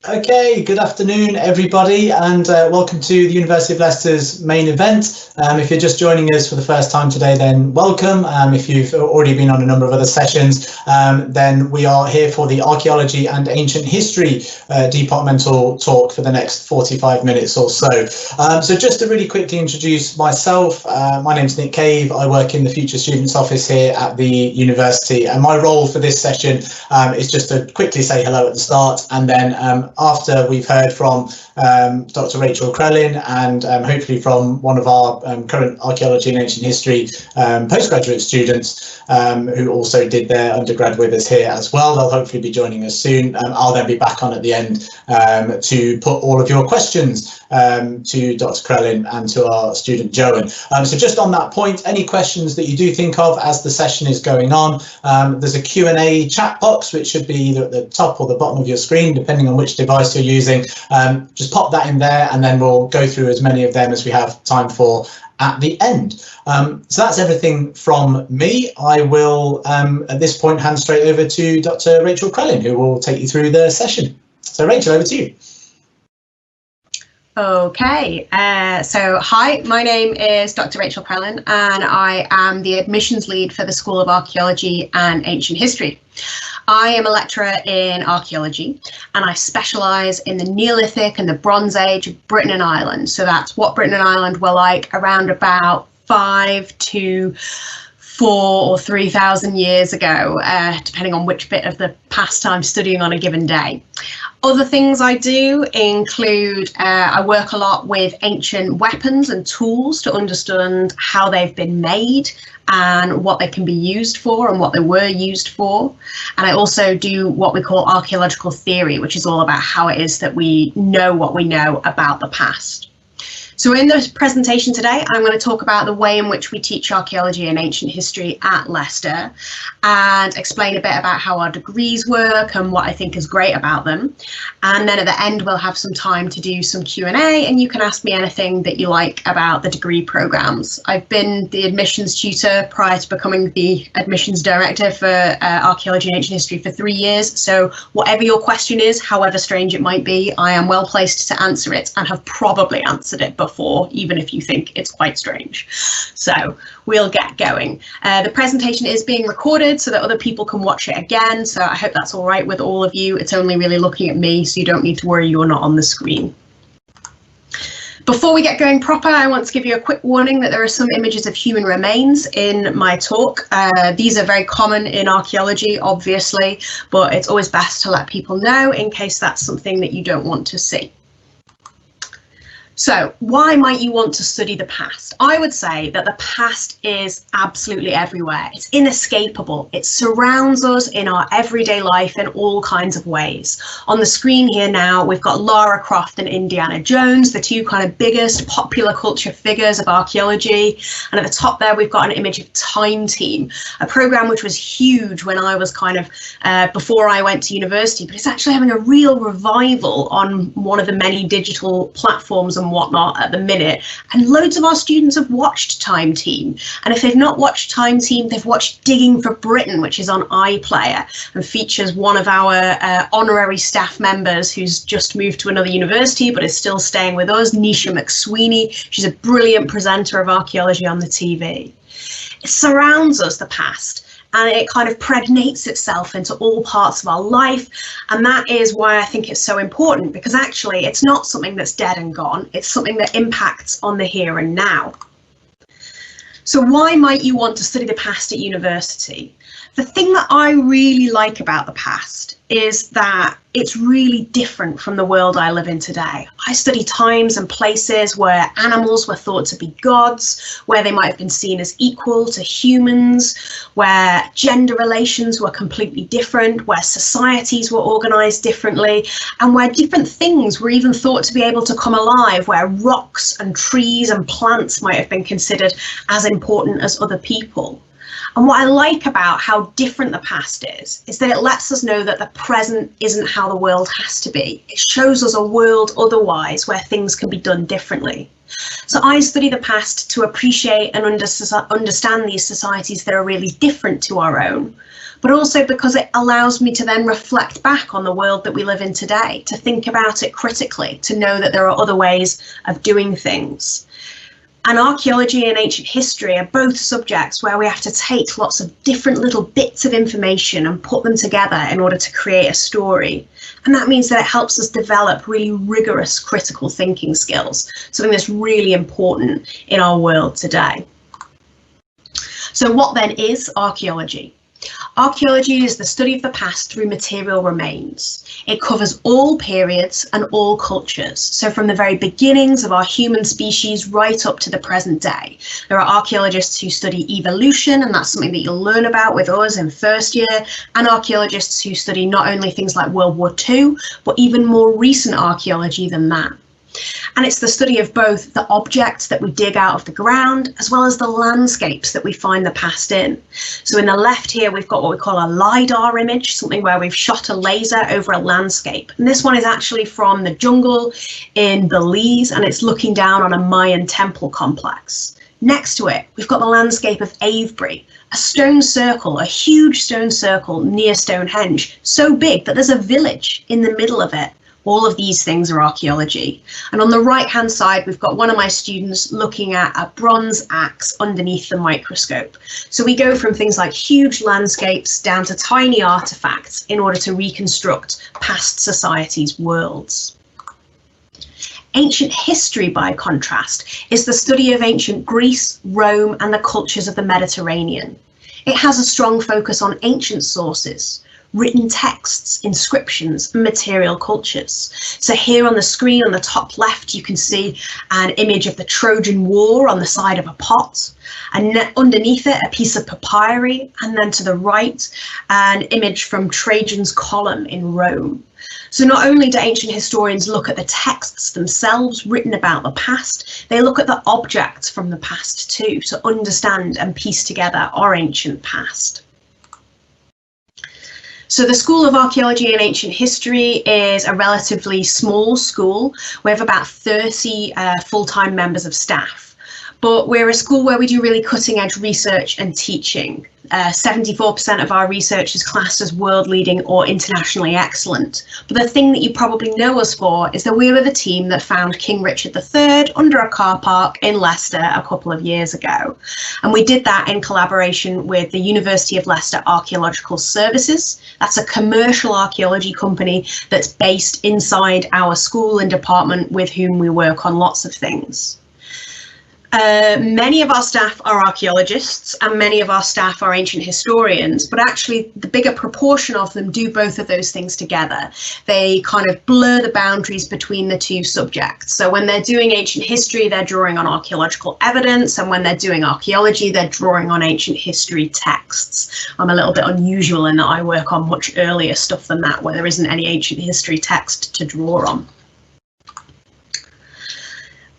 Okay, good afternoon everybody, and welcome to the University of Leicester's main event. If you're just joining us for the first time today, then welcome. If you've already been on a number of other sessions, then we are here for the Archaeology and Ancient History departmental talk for the next 45 minutes or so. So just to really quickly introduce myself, my name's Nick Cave. I work in the Future Students Office here at the university, and my role for this session is just to quickly say hello at the start, and then after we've heard from Dr. Rachel Krellin and hopefully from one of our current Archaeology and Ancient History postgraduate students who also did their undergrad with us here as well. They'll hopefully be joining us soon. I'll then be back on at the end to put all of your questions to Dr. Krellin and to our student Joan. So just on that point, any questions that you do think of as the session is going on, there's a Q&A chat box which should be either at the top or the bottom of your screen depending on which device you're using. Just pop that in there and then we'll go through as many of them as we have time for at the end. So that's everything from me. I will at this point hand straight over to Dr. Rachel Krellin, who will take you through the session. So Rachel, over to you. Okay, so hi, my name is Dr. Rachel Krellin and I am the admissions lead for the School of Archaeology and Ancient History. I am a lecturer in archaeology and I specialise in the Neolithic and the Bronze Age of Britain and Ireland. So that's what Britain and Ireland were like around about 5 to 4 or 3,000 years ago, depending on which bit of the past I'm studying on a given day. Other things I do include, I work a lot with ancient weapons and tools to understand how they've been made and what they can be used for and what they were used for. And I also do what we call archaeological theory, which is all about how it is that we know what we know about the past. So in this presentation today, I'm going to talk about the way in which we teach archaeology and ancient history at Leicester and explain a bit about how our degrees work and what I think is great about them. And then at the end, we'll have some time to do some Q&A and you can ask me anything that you like about the degree programs. I've been the admissions tutor prior to becoming the admissions director for archaeology and ancient history for 3 years. So whatever your question is, however strange it might be, I am well placed to answer it and have probably answered it before, even if you think it's quite strange. So we'll get going. The presentation is being recorded so that other people can watch it again. So I hope that's all right with all of you. It's only really looking at me, so you don't need to worry you're not on the screen. Before we get going proper, I want to give you a quick warning that there are some images of human remains in my talk. These are very common in archaeology, obviously, but it's always best to let people know in case that's something that you don't want to see. So why might you want to study the past? I would say that the past is absolutely everywhere. It's inescapable. It surrounds us in our everyday life in all kinds of ways. On the screen here now, we've got Lara Croft and Indiana Jones, the two kind of biggest popular culture figures of archaeology. And at the top there, we've got an image of Time Team, a program which was huge when I was kind of before I went to university, but it's actually having a real revival on one of the many digital platforms and whatnot at the minute, and loads of our students have watched Time Team, and if they've not watched Time Team, they've watched Digging for Britain, which is on iPlayer and features one of our honorary staff members who's just moved to another university but is still staying with us, Nisha McSweeney. She's a brilliant presenter of archaeology on the TV. It surrounds us, the past, and it kind of pregnates itself into all parts of our life. And that is why I think it's so important, because actually it's not something that's dead and gone. It's something that impacts on the here and now. So why might you want to study the past at university? The thing that I really like about the past is that it's really different from the world I live in today. I study times and places where animals were thought to be gods, where they might have been seen as equal to humans, where gender relations were completely different, where societies were organised differently, and where different things were even thought to be able to come alive, where rocks and trees and plants might have been considered as important as other people. And what I like about how different the past is that it lets us know that the present isn't how the world has to be. It shows us a world otherwise where things can be done differently. So I study the past to appreciate and understand these societies that are really different to our own, but also because it allows me to then reflect back on the world that we live in today, to think about it critically, to know that there are other ways of doing things. And archaeology and ancient history are both subjects where we have to take lots of different little bits of information and put them together in order to create a story. And that means that it helps us develop really rigorous critical thinking skills, something that's really important in our world today. So what then is archaeology? Archaeology is the study of the past through material remains. It covers all periods and all cultures, so from the very beginnings of our human species right up to the present day. There are archaeologists who study evolution, and that's something that you'll learn about with us in first year, and archaeologists who study not only things like World War II, but even more recent archaeology than that. And it's the study of both the objects that we dig out of the ground, as well as the landscapes that we find the past in. So in the left here, we've got what we call a LiDAR image, something where we've shot a laser over a landscape. And this one is actually from the jungle in Belize, and it's looking down on a Mayan temple complex. Next to it, we've got the landscape of Avebury, a stone circle, a huge stone circle near Stonehenge, so big that there's a village in the middle of it. All of these things are archaeology. And on the right-hand side, we've got one of my students looking at a bronze axe underneath the microscope. So we go from things like huge landscapes down to tiny artifacts in order to reconstruct past societies' worlds. Ancient history, by contrast, is the study of ancient Greece, Rome, and the cultures of the Mediterranean. It has a strong focus on ancient sources, written texts, inscriptions, and material cultures. So here on the screen on the top left, you can see an image of the Trojan War on the side of a pot, and underneath it, a piece of papyri, and then to the right, an image from Trajan's column in Rome. So not only do ancient historians look at the texts themselves written about the past, they look at the objects from the past too, to understand and piece together our ancient past. So the School of Archaeology and Ancient History is a relatively small school. We have about 30 full-time members of staff, but we're a school where we do really cutting-edge research and teaching. 74% of our research is classed as world-leading or internationally excellent. But the thing that you probably know us for is that we were the team that found King Richard III under a car park in Leicester a couple of years ago. And we did that in collaboration with the University of Leicester Archaeological Services. That's a commercial archaeology company that's based inside our school and department, with whom we work on lots of things. Many of our staff are archaeologists and many of our staff are ancient historians, but actually the bigger proportion of them do both of those things together. They kind of blur the boundaries between the two subjects. So when they're doing ancient history, they're drawing on archaeological evidence, and when they're doing archaeology, they're drawing on ancient history texts. I'm a little bit unusual in that I work on much earlier stuff than that, where there isn't any ancient history text to draw on.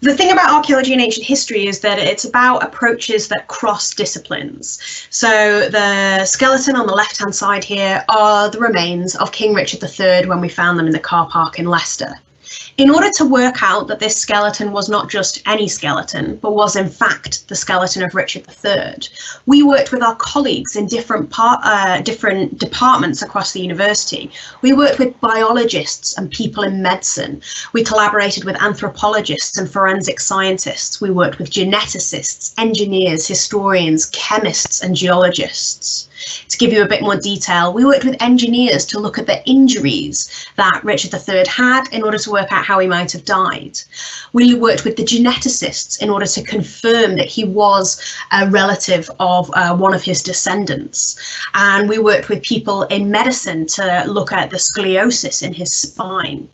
The thing about archaeology and ancient history is that it's about approaches that cross disciplines. So the skeleton on the left-hand side here are the remains of King Richard III when we found them in the car park in Leicester. In order to work out that this skeleton was not just any skeleton, but was in fact the skeleton of Richard III, we worked with our colleagues in different departments across the university. We worked with biologists and people in medicine. We collaborated with anthropologists and forensic scientists. We worked with geneticists, engineers, historians, chemists, and geologists. To give you a bit more detail, we worked with engineers to look at the injuries that Richard III had in order to work out how he might have died. We worked with the geneticists in order to confirm that he was a relative of one of his descendants. And we worked with people in medicine to look at the scoliosis in his spine.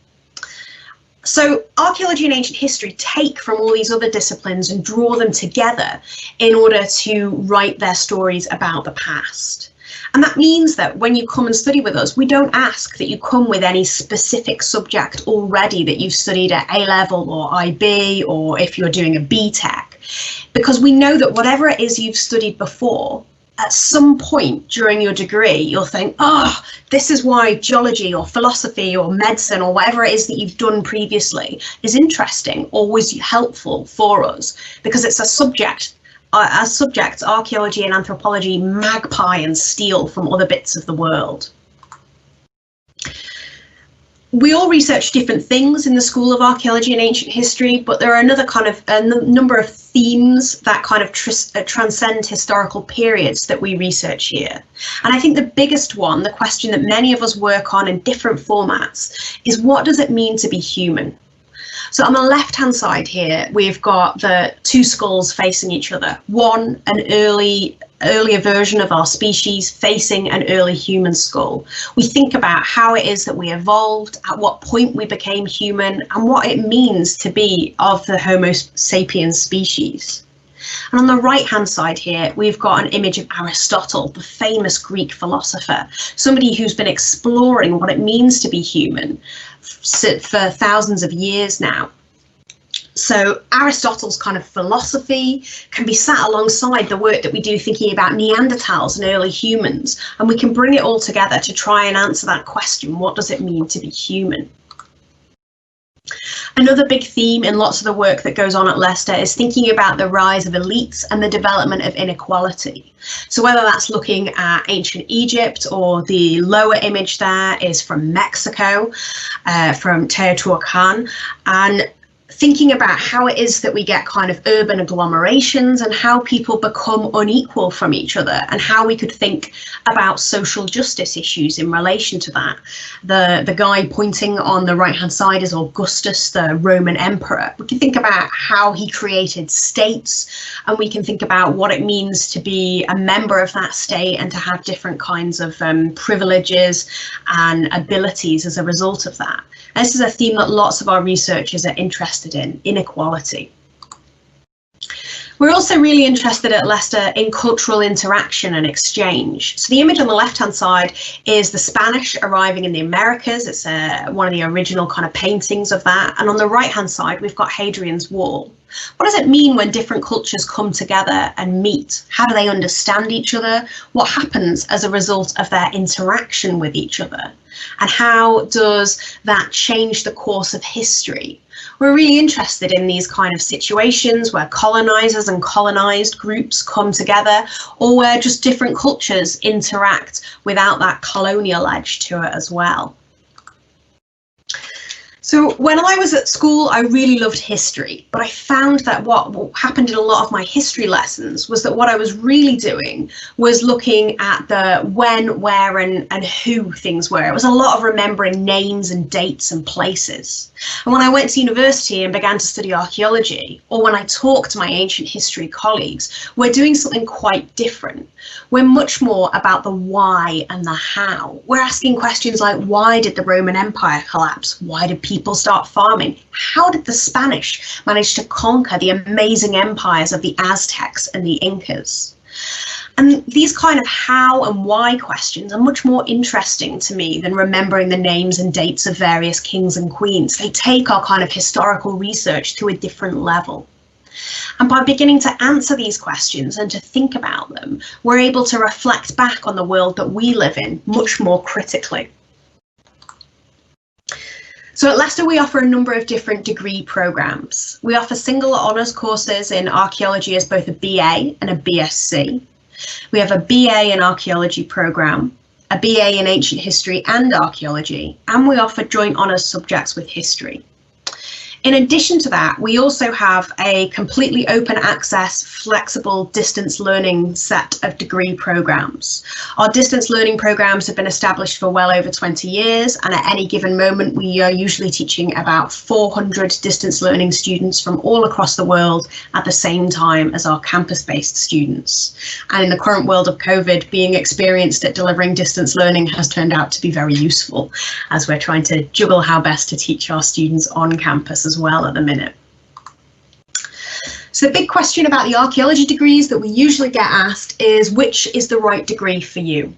So archaeology and ancient history take from all these other disciplines and draw them together in order to write their stories about the past. And that means that when you come and study with us, we don't ask that you come with any specific subject already that you've studied at A-level or IB, or if you're doing a BTEC, because we know that whatever it is you've studied before, at some point during your degree, you'll think, oh, this is why geology or philosophy or medicine or whatever it is that you've done previously is interesting or was helpful for us, because it's a subject. As subjects, archaeology and anthropology magpie and steal from other bits of the world. We all research different things in the School of Archaeology and Ancient History, but there are a number of themes that kind of transcend historical periods that we research here. And I think the biggest one, the question that many of us work on in different formats, is what does it mean to be human? So on the left-hand side here, we've got the two skulls facing each other. One, an earlier version of our species facing an early human skull. We think about how it is that we evolved, at what point we became human, and what it means to be of the Homo sapiens species. And on the right-hand side here, we've got an image of Aristotle, the famous Greek philosopher, somebody who's been exploring what it means to be human for thousands of years now. So Aristotle's kind of philosophy can be sat alongside the work that we do thinking about Neanderthals and early humans, and we can bring it all together to try and answer that question, what does it mean to be human? Another big theme in lots of the work that goes on at Leicester is thinking about the rise of elites and the development of inequality. So whether that's looking at ancient Egypt, or the lower image there is from Mexico, from Teotihuacan, and thinking about how it is that we get kind of urban agglomerations and how people become unequal from each other, and how we could think about social justice issues in relation to that. The guy pointing on the right hand side is Augustus, the Roman emperor. We can think about how he created states, and we can think about what it means to be a member of that state and to have different kinds of privileges and abilities as a result of that. And this is a theme that lots of our researchers are interested in, inequality. We're also really interested at Leicester in cultural interaction and exchange. So the image on the left-hand side is the Spanish arriving in the Americas. It's one of the original kind of paintings of that. And on the right-hand side, we've got Hadrian's Wall. What does it mean when different cultures come together and meet? How do they understand each other? What happens as a result of their interaction with each other? And how does that change the course of history? We're really interested in these kind of situations where colonizers and colonized groups come together, or where just different cultures interact without that colonial edge to it as well. So when I was at school, I really loved history, but I found that what happened in a lot of my history lessons was that what I was really doing was looking at the when, where, and who things were. It was a lot of remembering names and dates and places. And when I went to university and began to study archaeology, or when I talked to my ancient history colleagues, we're doing something quite different. We're much more about the why and the how. We're asking questions like, why did the Roman Empire collapse? Why did people start farming? How did the Spanish manage to conquer the amazing empires of the Aztecs and the Incas? And these kind of how and why questions are much more interesting to me than remembering the names and dates of various kings and queens. They take our kind of historical research to a different level. And by beginning to answer these questions and to think about them, we're able to reflect back on the world that we live in much more critically. So at Leicester, we offer a number of different degree programmes. We offer single honours courses in archaeology as both a BA and a BSc. We have a BA in archaeology programme, a BA in ancient history and archaeology, and we offer joint honours subjects with history. In addition to that, we also have a completely open access, flexible distance learning set of degree programs. Our distance learning programs have been established for well over 20 years, and at any given moment, we are usually teaching about 400 distance learning students from all across the world at the same time as our campus-based students. And in the current world of COVID, being experienced at delivering distance learning has turned out to be very useful, as we're trying to juggle how best to teach our students on campus as well at the minute. So the big question about the archaeology degrees that we usually get asked is, which is the right degree for you?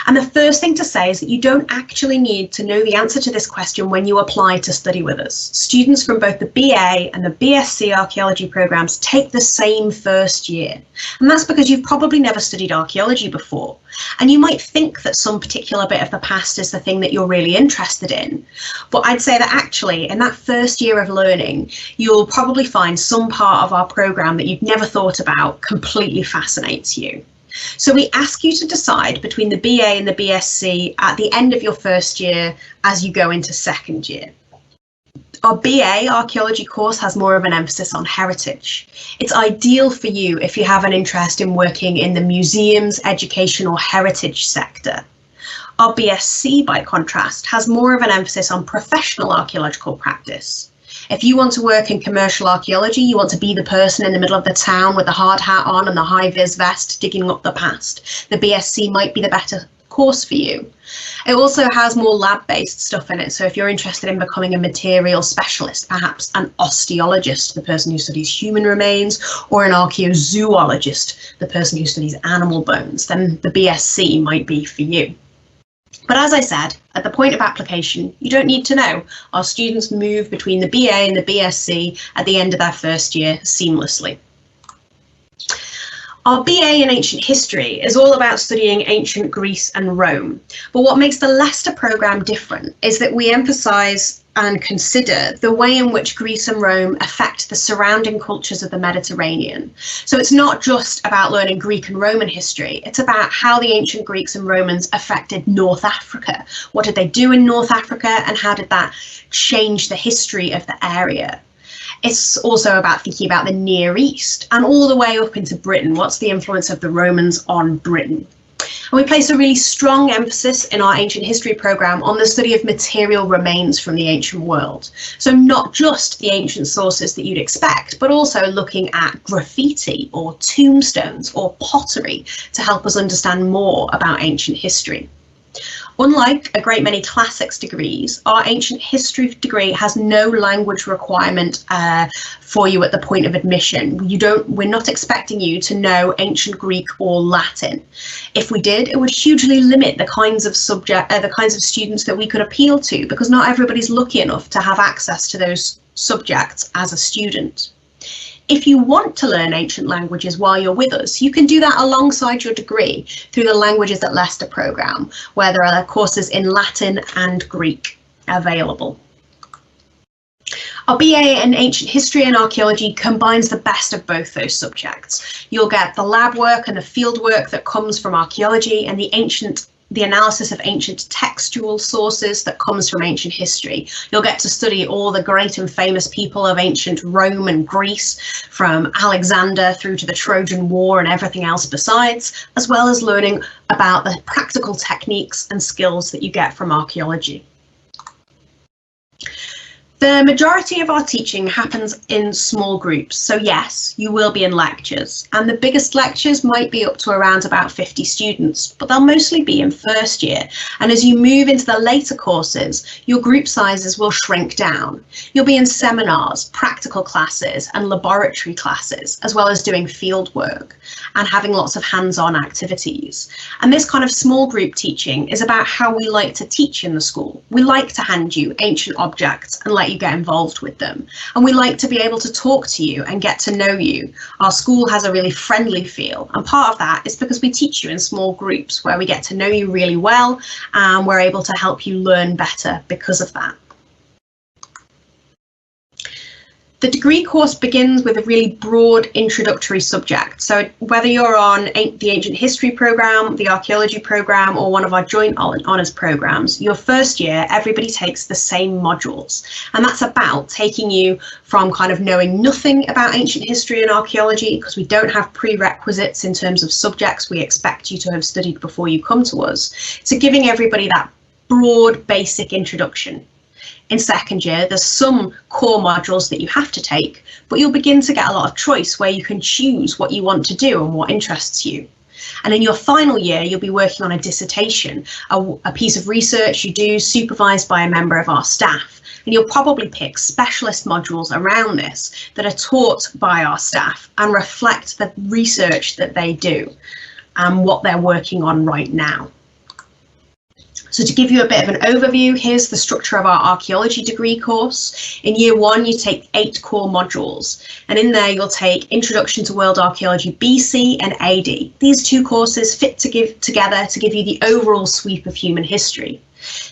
And the first thing to say is that you don't actually need to know the answer to this question when you apply to study with us. Students from both the BA and the BSc archaeology programs take the same first year. And that's because you've probably never studied archaeology before. And you might think that some particular bit of the past is the thing that you're really interested in. But I'd say that actually in that first year of learning, you'll probably find some part of our program that you've never thought about completely fascinates you. So we ask you to decide between the BA and the BSc at the end of your first year as you go into second year. Our BA archaeology course has more of an emphasis on heritage. It's ideal for you if you have an interest in working in the museums, education or heritage sector. Our BSc, by contrast, has more of an emphasis on professional archaeological practice. If you want to work in commercial archaeology, you want to be the person in the middle of the town with the hard hat on and the high-vis vest digging up the past, the BSc might be the better course for you. It also has more lab-based stuff in it, so if you're interested in becoming a material specialist, perhaps an osteologist, the person who studies human remains, or an archaeozoologist, the person who studies animal bones, then the BSc might be for you. But as I said, at the point of application, you don't need to know. Our students move between the BA and the BSc at the end of their first year seamlessly. Our BA in Ancient History is all about studying ancient Greece and Rome. But what makes the Leicester programme different is that we emphasise and consider the way in which Greece and Rome affect the surrounding cultures of the Mediterranean. So it's not just about learning Greek and Roman history, it's about how the ancient Greeks and Romans affected North Africa. What did they do in North Africa and how did that change the history of the area? It's also about thinking about the Near East and all the way up into Britain. What's the influence of the Romans on Britain? And we place a really strong emphasis in our ancient history programme on the study of material remains from the ancient world. So not just the ancient sources that you'd expect, but also looking at graffiti or tombstones or pottery to help us understand more about ancient history. Unlike a great many classics degrees, our ancient history degree has no language requirement for you at the point of admission. We're not expecting you to know ancient Greek or Latin. If we did, it would hugely limit the kinds of students that we could appeal to, because not everybody's lucky enough to have access to those subjects as a student. If you want to learn ancient languages while you're with us, you can do that alongside your degree through the Languages at Leicester programme, where there are courses in Latin and Greek available. Our BA in Ancient History and Archaeology combines the best of both those subjects. You'll get the lab work and the field work that comes from archaeology and the analysis of ancient textual sources that comes from ancient history. You'll get to study all the great and famous people of ancient Rome and Greece, from Alexander through to the Trojan War and everything else besides, as well as learning about the practical techniques and skills that you get from archaeology. The majority of our teaching happens in small groups, so yes, you will be in lectures, and the biggest lectures might be up to around about 50 students, but they'll mostly be in first year, and as you move into the later courses, your group sizes will shrink down. You'll be in seminars, practical classes and laboratory classes, as well as doing field work and having lots of hands-on activities. And this kind of small group teaching is about how we like to teach in the school. We like to hand you ancient objects and let you get involved with them, and we like to be able to talk to you and get to know you. Our school has a really friendly feel, and part of that is because we teach you in small groups where we get to know you really well, and we're able to help you learn better because of that. The degree course begins with a really broad introductory subject. So whether you're on the Ancient History programme, the Archaeology programme, or one of our joint honours programmes, your first year, everybody takes the same modules. And that's about taking you from kind of knowing nothing about ancient history and archaeology, because we don't have prerequisites in terms of subjects we expect you to have studied before you come to us, to giving everybody that broad basic introduction. In second year, there's some core modules that you have to take, but you'll begin to get a lot of choice where you can choose what you want to do and what interests you. And in your final year, you'll be working on a dissertation, a piece of research you do supervised by a member of our staff. And you'll probably pick specialist modules around this that are taught by our staff and reflect the research that they do and what they're working on right now. So to give you a bit of an overview, here's the structure of our archaeology degree course. In year 1, you take 8 core modules, and in there you'll take Introduction to World Archaeology BC and AD. These 2 courses fit together to give you the overall sweep of human history.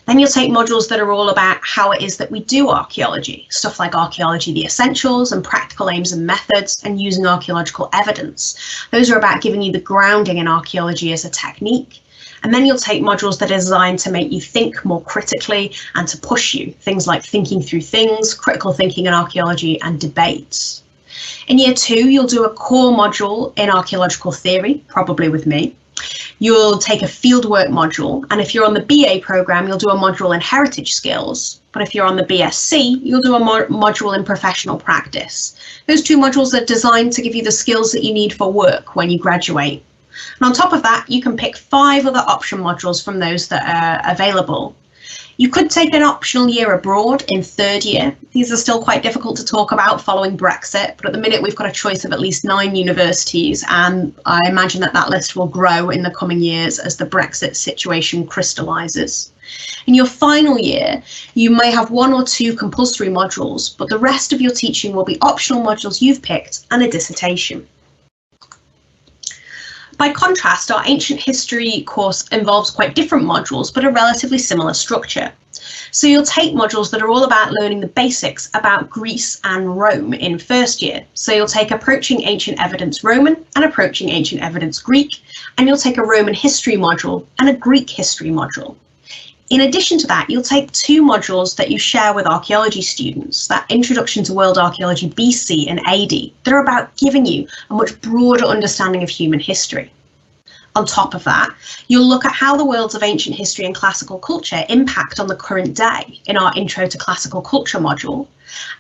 Then you'll take modules that are all about how it is that we do archaeology, stuff like Archaeology, the Essentials, and Practical Aims and Methods, and Using Archaeological Evidence. Those are about giving you the grounding in archaeology as a technique. And then you'll take modules that are designed to make you think more critically and to push you, things like thinking through things, critical thinking in archaeology, and debates. In year 2, you'll do a core module in archaeological theory, probably with me. You'll take a fieldwork module, and if you're on the BA programme, you'll do a module in heritage skills. But if you're on the BSc, you'll do a module in professional practice. Those 2 modules are designed to give you the skills that you need for work when you graduate. And on top of that, you can pick 5 other option modules from those that are available. You could take an optional year abroad in 3rd year. These are still quite difficult to talk about following Brexit, but at the minute we've got a choice of at least 9 universities, and I imagine that that list will grow in the coming years as the Brexit situation crystallises. In your final year, you may have 1 or 2 compulsory modules, but the rest of your teaching will be optional modules you've picked and a dissertation. By contrast, our ancient history course involves quite different modules, but a relatively similar structure. So you'll take modules that are all about learning the basics about Greece and Rome in 1st year. So you'll take Approaching Ancient Evidence Roman and Approaching Ancient Evidence Greek, and you'll take a Roman history module and a Greek history module. In addition to that, you'll take 2 modules that you share with archaeology students, that Introduction to World Archaeology BC and AD, that are about giving you a much broader understanding of human history. On top of that, you'll look at how the worlds of ancient history and classical culture impact on the current day in our Intro to Classical Culture module,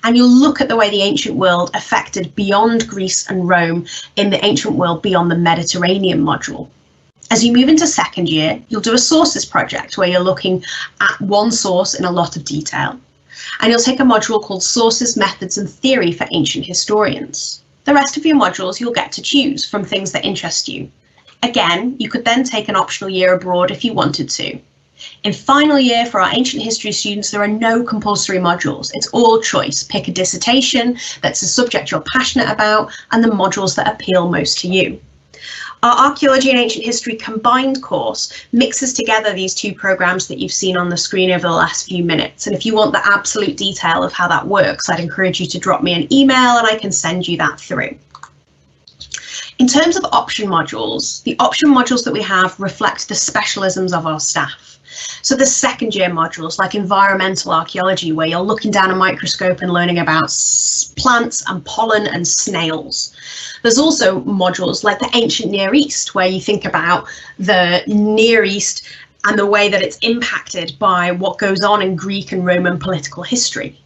and you'll look at the way the ancient world affected beyond Greece and Rome in the ancient world beyond the Mediterranean module. As you move into 2nd year, you'll do a sources project where you're looking at one source in a lot of detail. And you'll take a module called Sources, Methods and Theory for Ancient Historians. The rest of your modules you'll get to choose from things that interest you. Again, you could then take an optional year abroad if you wanted to. In final year, for our ancient history students, there are no compulsory modules. It's all choice. Pick a dissertation that's a subject you're passionate about and the modules that appeal most to you. Our Archaeology and Ancient History combined course mixes together these 2 programmes that you've seen on the screen over the last few minutes. And if you want the absolute detail of how that works, I'd encourage you to drop me an email and I can send you that through. In terms of option modules, the option modules that we have reflect the specialisms of our staff. So the 2nd year modules like environmental archaeology, where you're looking down a microscope and learning about plants and pollen and snails. There's also modules like the ancient Near East, where you think about the Near East and the way that it's impacted by what goes on in Greek and Roman political history.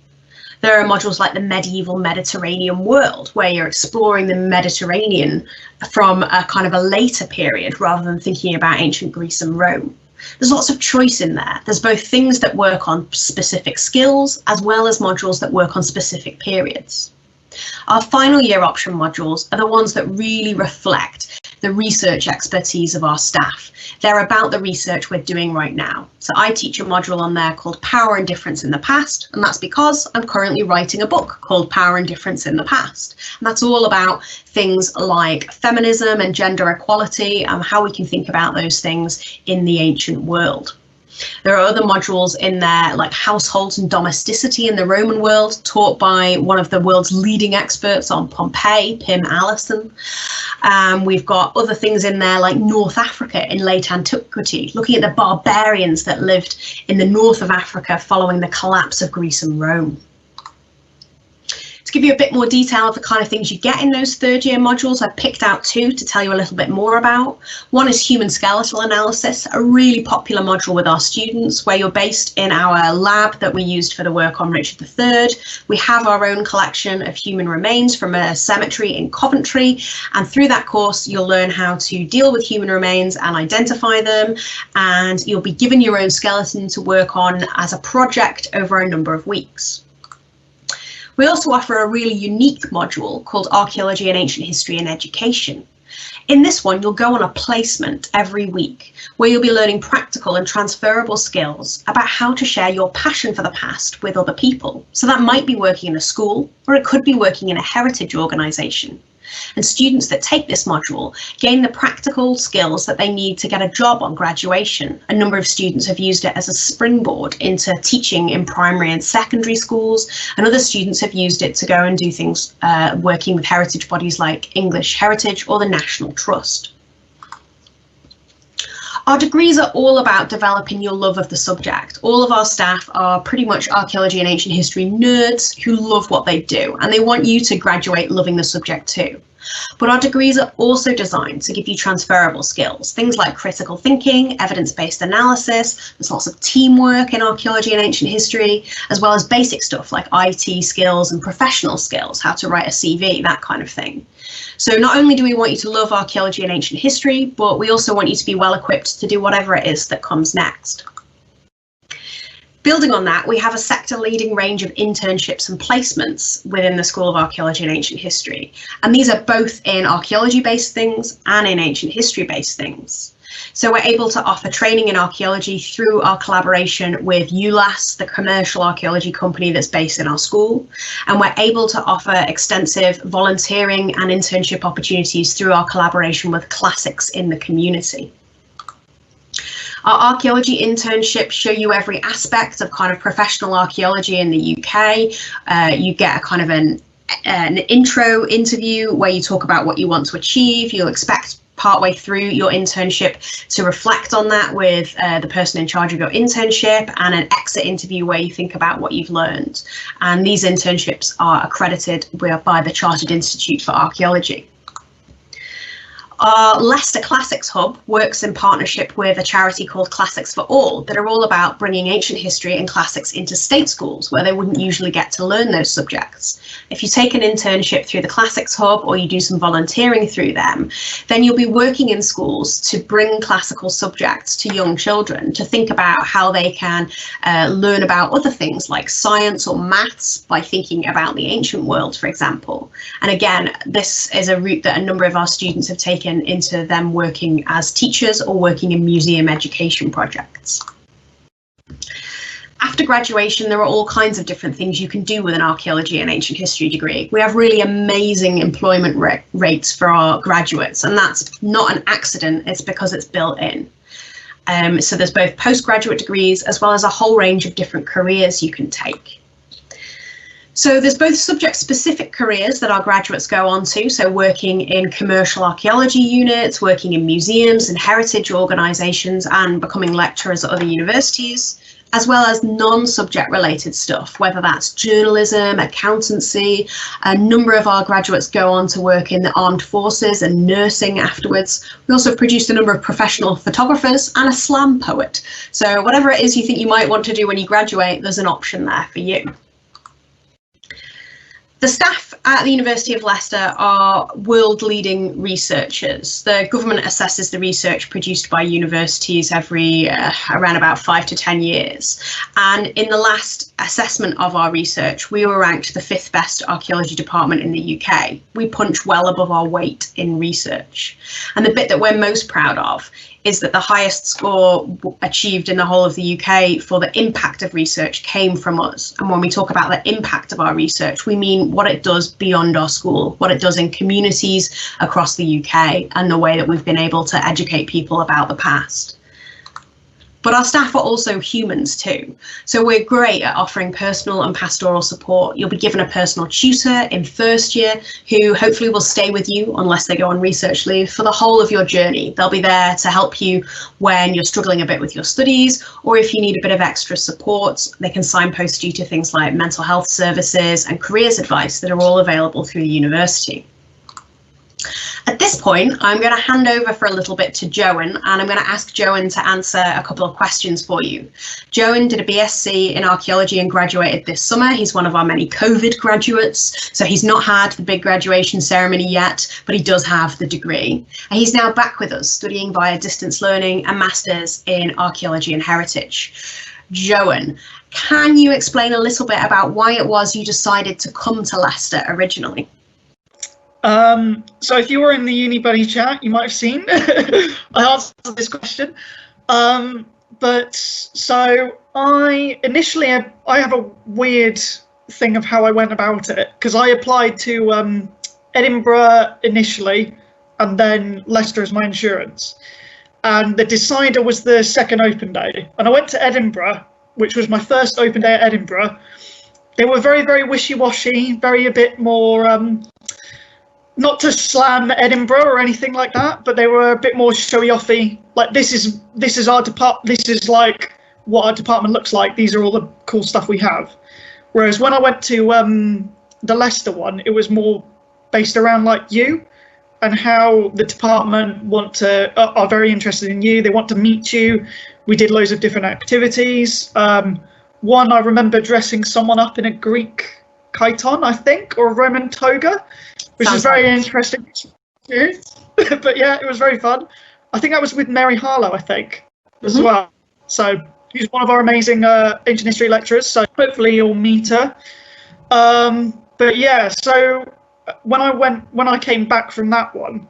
There are modules like the medieval Mediterranean world, where you're exploring the Mediterranean from a kind of a later period rather than thinking about ancient Greece and Rome. There's lots of choice in there. There's both things that work on specific skills as well as modules that work on specific periods. Our final year option modules are the ones that really reflect the research expertise of our staff. They're about the research we're doing right now. So I teach a module on there called Power and Difference in the Past, and that's because I'm currently writing a book called Power and Difference in the Past. And that's all about things like feminism and gender equality and how we can think about those things in the ancient world. There are other modules in there like households and domesticity in the Roman world, taught by one of the world's leading experts on Pompeii, Pim Allison. We've got other things in there like North Africa in late antiquity, looking at the barbarians that lived in the north of Africa following the collapse of Greece and Rome. To give you a bit more detail of the kind of things you get in those 3rd year modules, I've picked out 2 to tell you a little bit more about. One is human skeletal analysis, a really popular module with our students where you're based in our lab that we used for the work on Richard III. We have our own collection of human remains from a cemetery in Coventry, and through that course you'll learn how to deal with human remains and identify them, and you'll be given your own skeleton to work on as a project over a number of weeks. We also offer a really unique module called Archaeology and Ancient History in Education. In this one, you'll go on a placement every week where you'll be learning practical and transferable skills about how to share your passion for the past with other people. So that might be working in a school, or it could be working in a heritage organisation. And students that take this module gain the practical skills that they need to get a job on graduation. A number of students have used it as a springboard into teaching in primary and secondary schools, and other students have used it to go and do things working with heritage bodies like English Heritage or the National Trust. Our degrees are all about developing your love of the subject. All of our staff are pretty much archaeology and ancient history nerds who love what they do, and they want you to graduate loving the subject too. But our degrees are also designed to give you transferable skills, things like critical thinking, evidence-based analysis. There's lots of teamwork in archaeology and ancient history, as well as basic stuff like IT skills and professional skills, how to write a CV, that kind of thing. So not only do we want you to love archaeology and ancient history, but we also want you to be well equipped to do whatever it is that comes next. Building on that, we have a sector-leading range of internships and placements within the School of Archaeology and Ancient History. And these are both in archaeology-based things and in ancient history-based things. So we're able to offer training in archaeology through our collaboration with ULAS, the commercial archaeology company that's based in our school. And we're able to offer extensive volunteering and internship opportunities through our collaboration with classics in the community. Our archaeology internships show you every aspect of kind of professional archaeology in the UK. You get a kind of an intro interview where you talk about what you want to achieve. You'll expect partway through your internship to reflect on that with the person in charge of your internship, and an exit interview where you think about what you've learned. And these internships are accredited by the Chartered Institute for Archaeology. Our Leicester Classics Hub works in partnership with a charity called Classics for All that are all about bringing ancient history and classics into state schools where they wouldn't usually get to learn those subjects. If you take an internship through the Classics Hub or you do some volunteering through them, then you'll be working in schools to bring classical subjects to young children to think about how they can learn about other things like science or maths by thinking about the ancient world, for example. And again, this is a route that a number of our students have taken into them working as teachers or working in museum education projects. After graduation, there are all kinds of different things you can do with an archaeology and ancient history degree. We have really amazing employment rates for our graduates, and that's not an accident, it's because it's built in. So there's both postgraduate degrees as well as a whole range of different careers you can take. So there's both subject-specific careers that our graduates go on to, so working in commercial archaeology units, working in museums and heritage organisations, and becoming lecturers at other universities, as well as non-subject related stuff, whether that's journalism, accountancy. A number of our graduates go on to work in the armed forces and nursing afterwards. We also produced a number of professional photographers and a slam poet. So whatever it is you think you might want to do when you graduate, there's an option there for you. The staff at the University of Leicester are world-leading researchers. The government assesses the research produced by universities every around about 5 to 10 years. And in the last assessment of our research, we were ranked the 5th best archaeology department in the UK. We punch well above our weight in research. And the bit that we're most proud of is that the highest score achieved in the whole of the UK for the impact of research came from us. And when we talk about the impact of our research, we mean what it does beyond our school, what it does in communities across the UK, and the way that we've been able to educate people about the past. But our staff are also humans too. So we're great at offering personal and pastoral support. You'll be given a personal tutor in first year who hopefully will stay with you unless they go on research leave for the whole of your journey. They'll be there to help you when you're struggling a bit with your studies, or if you need a bit of extra support, they can signpost you to things like mental health services and careers advice that are all available through the university. At this point, I'm going to hand over for a little bit to Joan, and I'm going to ask Joan to answer a couple of questions for you. Joan did a BSc in archaeology and graduated this summer. He's one of our many COVID graduates, so he's not had the big graduation ceremony yet, but he does have the degree. And he's now back with us, studying via distance learning a master's in archaeology and heritage. Joan, can you explain a little bit about why it was you decided to come to Leicester originally? So if you were in the Uni Buddy chat, you might have seen I answered this question. But so I have a weird thing of how I went about it, because I applied to Edinburgh initially, and then Leicester as my insurance. And the decider was the second open day. And I went to Edinburgh, which was my first open day at Edinburgh. They were very, very wishy-washy, very a bit more, not to slam Edinburgh or anything like that, but they were a bit more showy-offy. Like, this is our department, this is like what our department looks like. These are all the cool stuff we have. Whereas when I went to the Leicester one, it was more based around like you and how the department are very interested in you. They want to meet you. We did loads of different activities. One, I remember dressing someone up in a Greek chiton, I think, or a Roman toga, which is very interesting experience. But yeah, it was very fun. I think that was with Mary Harlow, I think, as well. So she's one of our amazing ancient history lecturers. So hopefully you'll meet her. But yeah, so when I came back from that one,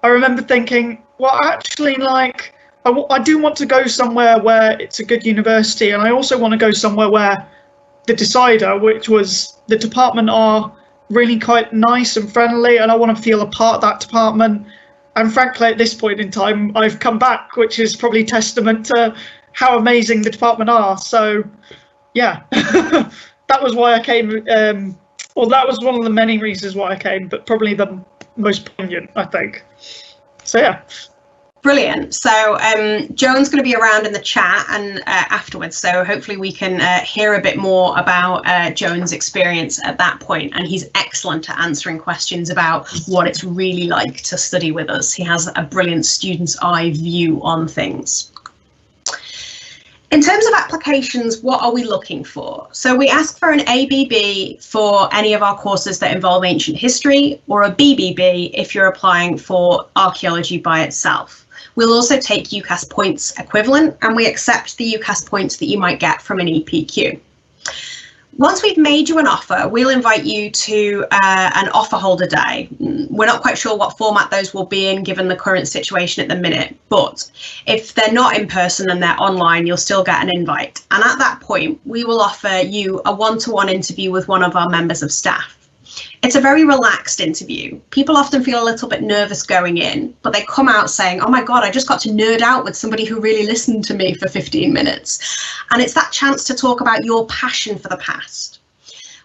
I remember thinking, well, actually, like, I do want to go somewhere where it's a good university, and I also want to go somewhere where the decider, which was the department, are really quite nice and friendly, and I want to feel a part of that department. And frankly, at this point in time, I've come back, which is probably testament to how amazing the department are. So, yeah, that was why I came. Well, that was one of the many reasons why I came, but probably the most poignant, I think. So, yeah. Brilliant. So Joan's going to be around in the chat and afterwards, so hopefully we can hear a bit more about Joan's experience at that point. And he's excellent at answering questions about what it's really like to study with us. He has a brilliant student's eye view on things. In terms of applications, what are we looking for? So we ask for an ABB for any of our courses that involve ancient history, or a BBB if you're applying for archaeology by itself. We'll also take UCAS points equivalent, and we accept the UCAS points that you might get from an EPQ. Once we've made you an offer, we'll invite you to an offer holder day. We're not quite sure what format those will be in given the current situation at the minute, but if they're not in person and they're online, you'll still get an invite. And at that point, we will offer you a one-to-one interview with one of our members of staff. It's a very relaxed interview. People often feel a little bit nervous going in, but they come out saying, oh my God, I just got to nerd out with somebody who really listened to me for 15 minutes. And it's that chance to talk about your passion for the past.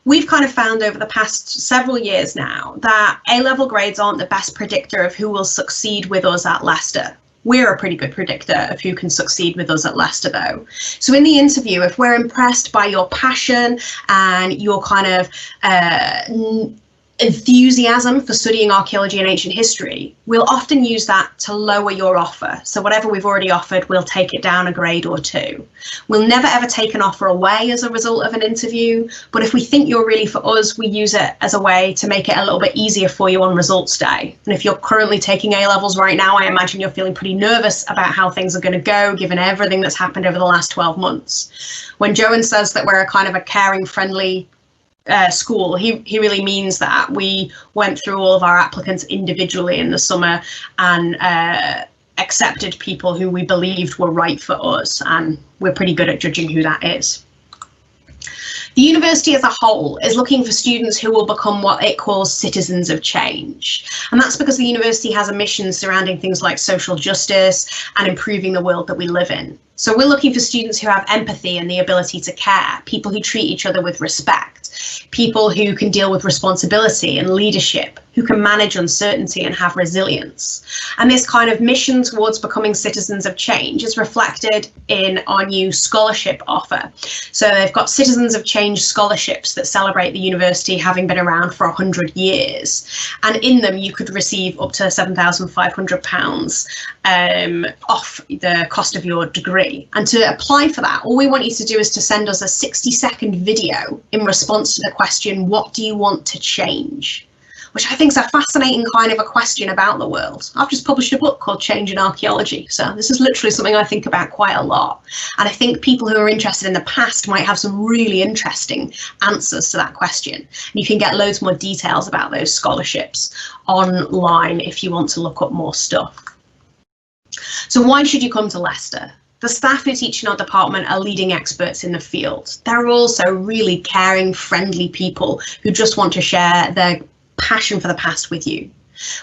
We've kind of found over the past several years now that A-level grades aren't the best predictor of who will succeed with us at Leicester. We're a pretty good predictor of who can succeed with us at Leicester, though. So in the interview, if we're impressed by your passion and your kind of enthusiasm for studying archaeology and ancient history, we'll often use that to lower your offer. So whatever we've already offered, we'll take it down a grade or two. We'll never ever take an offer away as a result of an interview, but if we think you're really for us, we use it as a way to make it a little bit easier for you on results day. And if you're currently taking A-levels right now, I imagine you're feeling pretty nervous about how things are going to go, given everything that's happened over the last 12 months. When Joan says that we're a kind of a caring, friendly school, he really means that. We went through all of our applicants individually in the summer and accepted people who we believed were right for us, and we're pretty good at judging who that is. The university as a whole is looking for students who will become what it calls citizens of change. And that's because the university has a mission surrounding things like social justice and improving the world that we live in. So we're looking for students who have empathy and the ability to care, people who treat each other with respect, people who can deal with responsibility and leadership, who can manage uncertainty and have resilience. And this kind of mission towards becoming citizens of change is reflected in our new scholarship offer. So they've got Citizens of Change scholarships that celebrate the university having been around for 100 years. And in them, you could receive up to £7,500 off the cost of your degree. And to apply for that, all we want you to do is to send us a 60-second video in response to the question, what do you want to change? which I think is a fascinating kind of a question about the world. I've just published a book called Change in Archaeology, so this is literally something I think about quite a lot. And I think people who are interested in the past might have some really interesting answers to that question. And you can get loads more details about those scholarships online if you want to look up more stuff. So why should you come to Leicester? The staff who teach in our department are leading experts in the field. They're also really caring, friendly people who just want to share their passion for the past with you.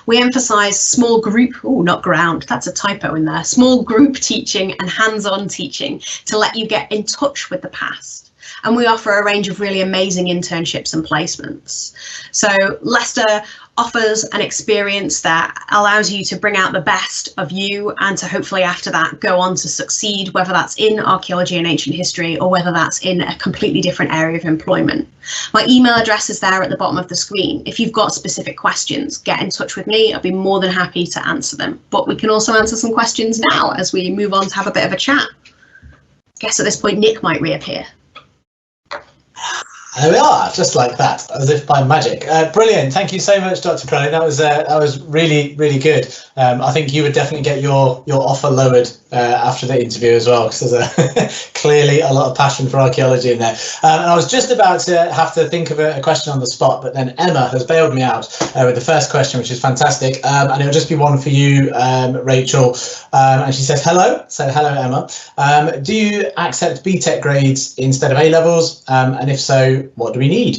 We emphasise small group, not ground, that's a typo in there, small group teaching and hands-on teaching to let you get in touch with the past. And we offer a range of really amazing internships and placements. So Leicester offers an experience that allows you to bring out the best of you and to hopefully after that go on to succeed, whether that's in archaeology and ancient history or whether that's in a completely different area of employment. My email address is there at the bottom of the screen. If you've got specific questions, get in touch with me. I'll be more than happy to answer them. But we can also answer some questions now as we move on to have a bit of a chat. I guess at this point, Nick might reappear. There we are, just like that, as if by magic. Brilliant. Thank you so much, Dr. Crowley. That was really, really good. I think you would definitely get your offer lowered after the interview as well, because there's clearly a lot of passion for archaeology in there. And I was just about to have to think of a question on the spot, but then Emma has bailed me out with the first question, which is fantastic. And it'll just be one for you, Rachel. And she says, hello. So hello, Emma. Do you accept BTEC grades instead of A-levels? And if so, what do we need?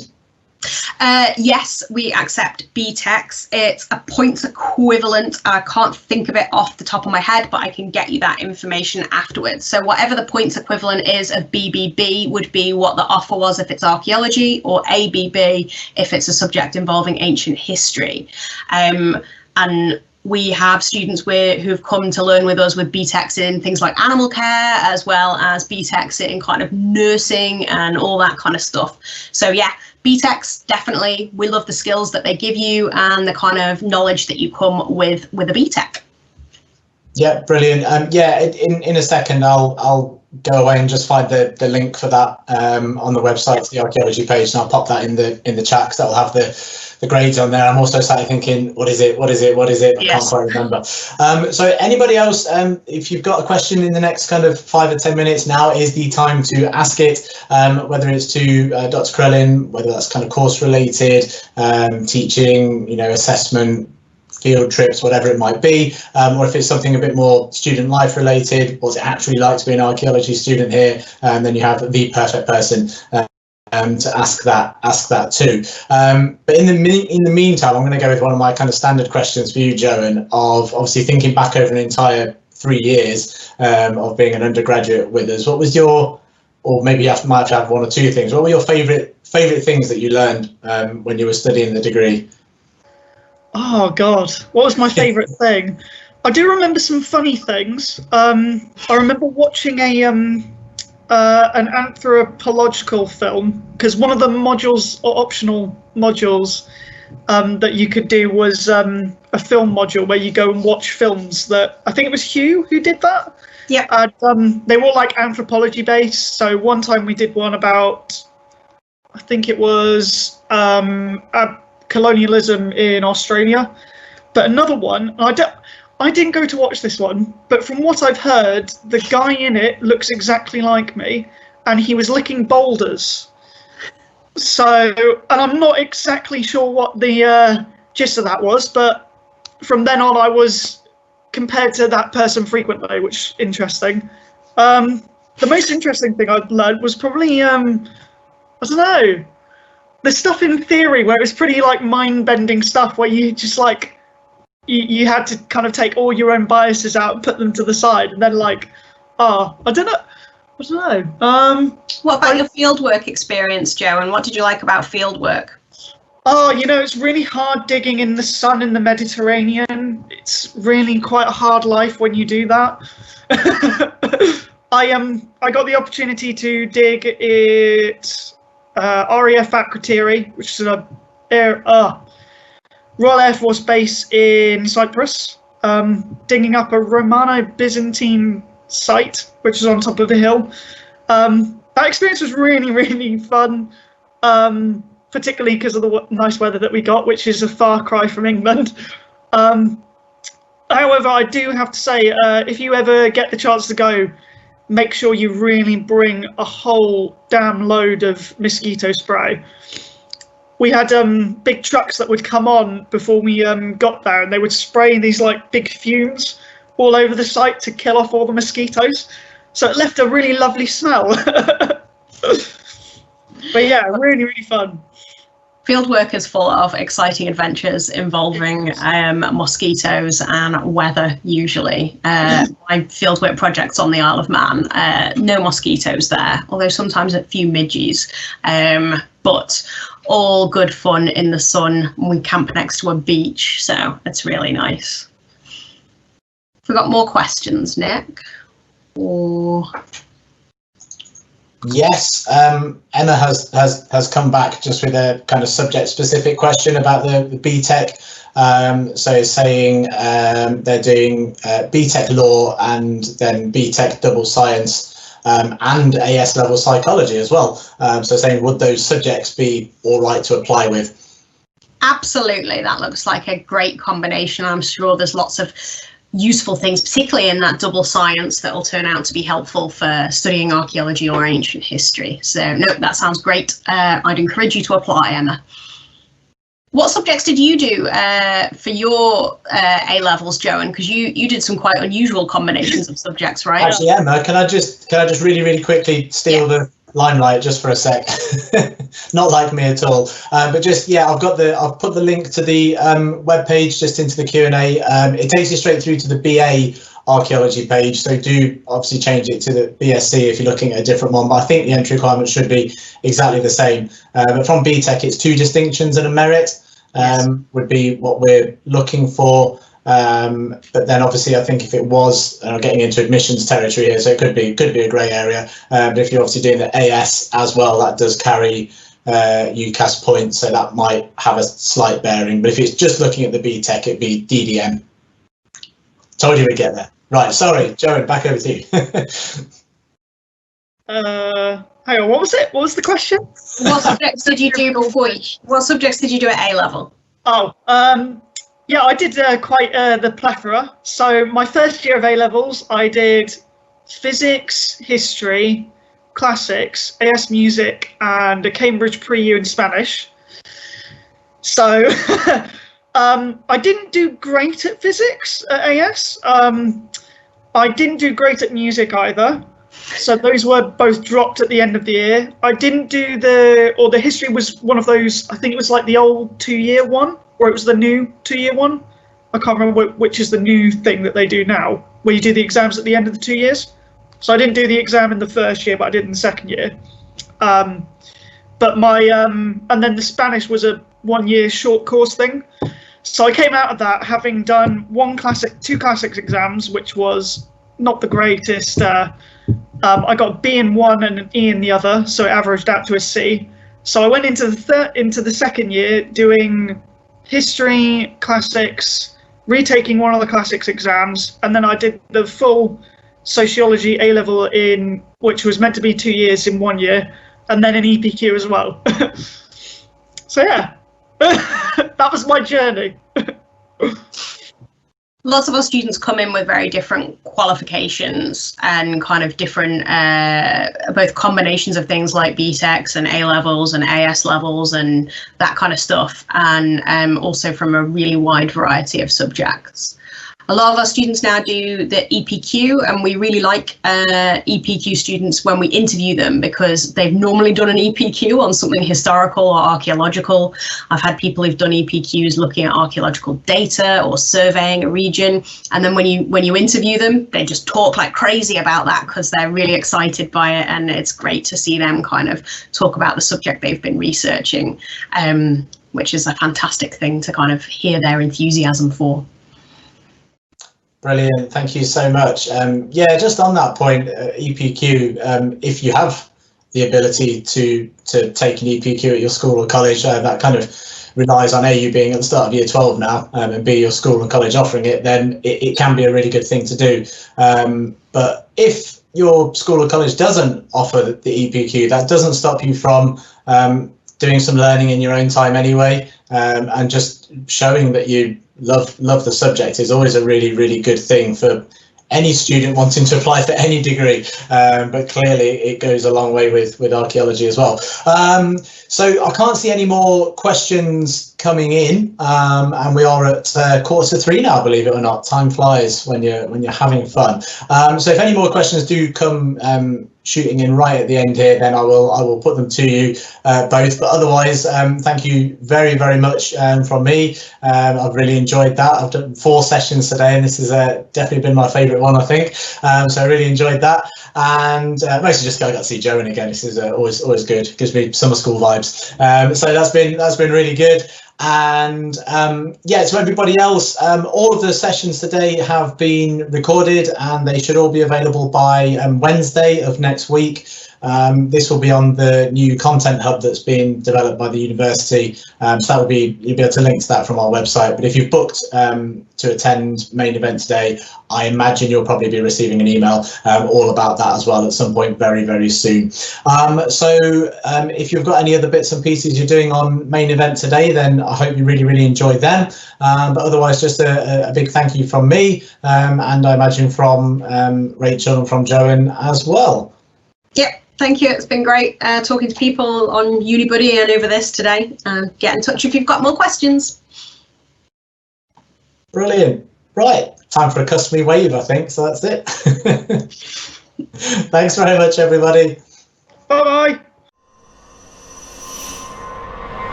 Yes, we accept BTECs. It's a points equivalent. I can't think of it off the top of my head, but I can get you that information afterwards. So whatever the points equivalent is of BBB would be what the offer was if it's archaeology, or ABB if it's a subject involving ancient history. And we have students who've come to learn with us with BTECs in things like animal care, as well as BTECs in kind of nursing and all that kind of stuff. So yeah, BTECs, definitely. We love the skills that they give you and the kind of knowledge that you come with a BTEC. Yeah, brilliant. Yeah, in a second, I'll go away and just find the link for that on the website, the archaeology page, and I'll pop that in the chat, because that'll have the grades on there. I'm also starting thinking, what is it? I can't quite remember. So anybody else, if you've got a question in the next kind of 5 or 10 minutes, now is the time to ask it, whether it's to Dr. Krellin, whether that's kind of course related, teaching, assessment, field trips, whatever it might be, or if it's something a bit more student life related, what's it actually like to be an archaeology student here, and then you have the perfect person to ask that too. But in the meantime, I'm going to go with one of my kind of standard questions for you, Joan, of obviously thinking back over an entire 3 years of being an undergraduate with us. What was your, or maybe you might have to have one or two things, what were your favourite things that you learned when you were studying the degree? Oh God, what was my favourite thing? I do remember some funny things. I remember watching an anthropological film, because one of the modules or optional modules that you could do was a film module where you go and watch films that, I think it was Hugh who did that. Yeah. They were all like anthropology based. So one time we did one about, I think it was colonialism in Australia, but another one, I didn't go to watch this one, but from what I've heard, the guy in it looks exactly like me, and he was licking boulders. So, and I'm not exactly sure what the gist of that was, but from then on I was compared to that person frequently, which is interesting. The most interesting thing I've learned was probably, I don't know, the stuff in theory where it was pretty like mind-bending stuff where you just like, you had to kind of take all your own biases out and put them to the side, and then like, I don't know. What about your fieldwork experience, Joe, and what did you like about fieldwork? Oh, it's really hard digging in the sun in the Mediterranean. It's really quite a hard life when you do that. I got the opportunity to dig at RAF at Krateri, which is a Royal Air Force base in Cyprus, digging up a Romano-Byzantine site, which is on top of a hill. That experience was really, really fun. particularly because of the nice weather that we got, which is a far cry from England. However, I do have to say, if you ever get the chance to go, make sure you really bring a whole damn load of mosquito spray. We had big trucks that would come on before we got there, and they would spray these like big fumes all over the site to kill off all the mosquitoes. So it left a really lovely smell. But yeah, really, really fun. Fieldwork is full of exciting adventures involving mosquitoes and weather, usually. My fieldwork project's on the Isle of Man. No mosquitoes there, although sometimes a few midges. But all good fun in the sun. We camp next to a beach, so it's really nice. We've got more questions, Nick? Or... Yes, Emma has come back just with a kind of subject-specific question about the BTEC. So saying they're doing BTEC law and then BTEC double science and AS level psychology as well. So saying, would those subjects be all right to apply with? Absolutely, that looks like a great combination. I'm sure there's lots of useful things, particularly in that double science, that will turn out to be helpful for studying archaeology or ancient history. So no, that sounds great. I'd encourage you to apply, Emma. What subjects did you do for your A-levels, Joan? Because you did some quite unusual combinations of subjects, right? Actually, Emma, can I just really quickly steal the limelight just for a sec? Not like me at all, but just I've put the link to the webpage just into the Q&A. It takes you straight through to the BA archaeology page, so do obviously change it to the BSc if you're looking at a different one, but I think the entry requirements should be exactly the same. But from BTEC, it's 2 distinctions and a merit would be what we're looking for. But then obviously I think if it was getting into admissions territory here, so it could be a grey area, but if you're obviously doing the AS as well, that does carry UCAS points, so that might have a slight bearing. But if it's just looking at the BTEC, it'd be DDM. Told you we'd get there. Right, sorry, Joan, back over to you. Hang on, what was it? What was the question? What subjects did you do What subjects did you do at A-level? Yeah, I did quite the plethora. So my first year of A-levels, I did physics, history, classics, AS music, and a Cambridge pre-U in Spanish. So I didn't do great at physics at AS. I didn't do great at music either. So those were both dropped at the end of the year. I didn't do the history was one of those, I think it was like the old 2-year one, or it was the new 2-year one. I can't remember which is the new thing that they do now, where you do the exams at the end of the 2 years. So I didn't do the exam in the first year, but I did in the second year. But my and then the Spanish was a 1-year short course thing. So I came out of that having done 2 classics exams, which was not the greatest. I got a B in one and an E in the other, so it averaged out to a C. So I went into the second year doing history, classics, retaking one of the classics exams, and then I did the full sociology A-level in, which was meant to be 2 years in 1 year, and then an EPQ as well. So yeah, that was my journey. Lots of our students come in with very different qualifications and kind of different, both combinations of things like BTECs and A-levels and AS levels and that kind of stuff, and also from a really wide variety of subjects. A lot of our students now do the EPQ, and we really like EPQ students when we interview them because they've normally done an EPQ on something historical or archaeological. I've had people who've done EPQs looking at archaeological data or surveying a region, and then when you interview them, they just talk like crazy about that because they're really excited by it, and it's great to see them kind of talk about the subject they've been researching, which is a fantastic thing to kind of hear their enthusiasm for. Brilliant, thank you so much. Yeah, just on that point, EPQ, if you have the ability to take an EPQ at your school or college, that kind of relies on A, you being at the start of year 12 now, and B, your school and college offering it, then it can be a really good thing to do. But if your school or college doesn't offer the EPQ, that doesn't stop you from doing some learning in your own time anyway, and just showing that you love the subject is always a really, really good thing for any student wanting to apply for any degree, but clearly it goes a long way with archaeology as well. So I can't see any more questions coming in, and we are at 2:45 now, believe it or not. Time flies when you're having fun. So if any more questions do come shooting in right at the end here, then I will put them to you both. But otherwise, thank you very, very much from me. I've really enjoyed that. I've done 4 sessions today, and this has definitely been my favourite one, I think. So I really enjoyed that, and mostly just I got to see Joan again. This is always good. Gives me summer school vibes. So that's been really good. And yeah, to everybody else, all of the sessions today have been recorded, and they should all be available by Wednesday of next week. This will be on the new content hub that's being developed by the university, so that will be, you'll be able to link to that from our website. But if you've booked to attend main event today, I imagine you'll probably be receiving an email all about that as well at some point very, very soon. So if you've got any other bits and pieces you're doing on main event today, then I hope you really, really enjoyed them. But otherwise, just a big thank you from me, and I imagine from Rachel and from Joan as well. Yep. Thank you. It's been great talking to people on UniBuddy and over this today. Get in touch if you've got more questions. Brilliant. Right. Time for a customary wave, I think. So that's it. Thanks very much, everybody. Bye-bye.